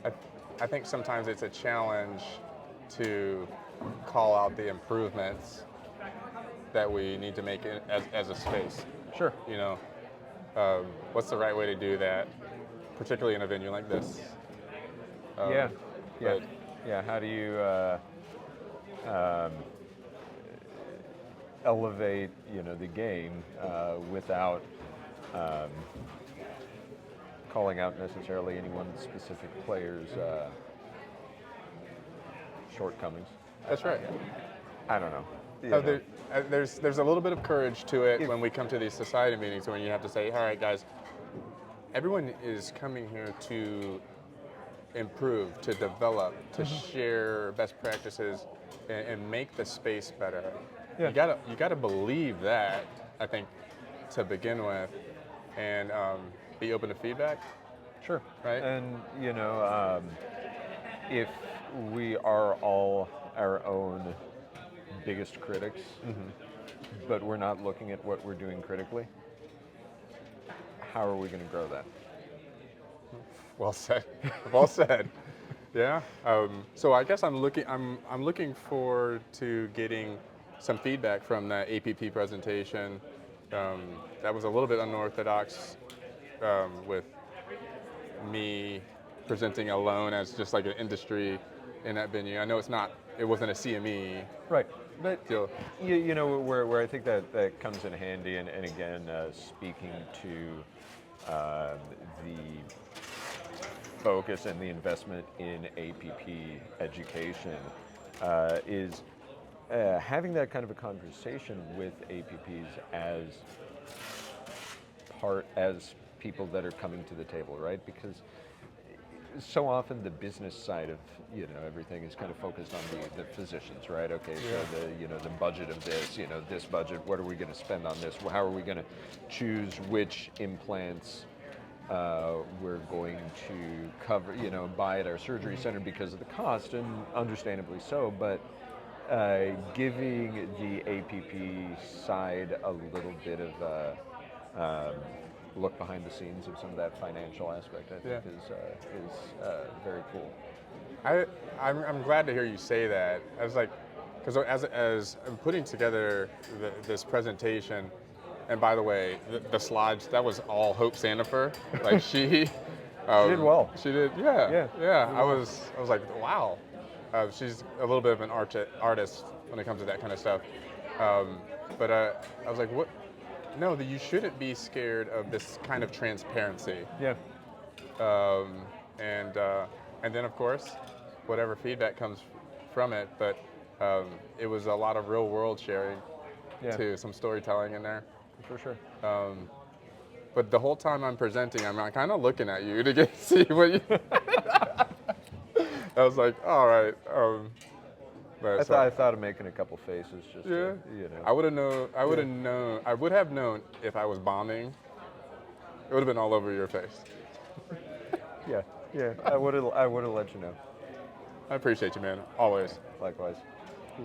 I, I think sometimes it's a challenge to call out the improvements that we need to make as a space. Sure. You know, what's the right way to do that, particularly in a venue like this? Yeah. Yeah. But Yeah. How do you um, elevate, the game without um, calling out necessarily any one specific player's shortcomings? that's right. I don't know. There's a little bit of courage to it If- when we come to these society meetings when you have to say, all right, guys, everyone is coming here to improve, to develop, to share best practices, and make the space better. Yeah. You gotta believe that, I think, to begin with, and be open to feedback. Sure. Right. And, if we are all our own biggest critics, but we're not looking at what we're doing critically, how are we going to grow that? Well said. Well said. Yeah. So I guess I'm looking forward to getting some feedback from that APP presentation. That was a little bit unorthodox, with me presenting alone as just like an industry in that venue. I know it wasn't a CME Right. But deal. where I think that comes in handy, and again, speaking to the focus and the investment in APP education, is having that kind of a conversation with APPs as people that are coming to the table, right? Because so often the business side of everything is kind of focused on the physicians, right? Okay, so the budget of this, this budget, what are we going to spend on this? How are we going to choose which implants we're going to cover, buy at our surgery center because of the cost, and understandably so, but giving the APP side a little bit of look behind the scenes of some of that financial aspect, I think is very cool. I'm glad to hear you say that. I was like, because as I'm putting together this presentation, and by the way, the slides, that was all Hope Sandifer. Like she She did well. She did, yeah. Yeah. I was like, wow. She's a little bit of an artist when it comes to that kind of stuff. But I was like, what? No, that you shouldn't be scared of this kind of transparency. Yeah. And then of course, whatever feedback comes from it. But it was a lot of real world sharing, too, some storytelling in there. For sure. But the whole time I'm presenting, I'm kind of looking at you to see what you. I was like, all right. But I thought of making a couple faces just yeah. to, I would have known. I would have known if I was bombing. It would have been all over your face. Yeah. I would have let you know. I appreciate you, man. Always. Likewise.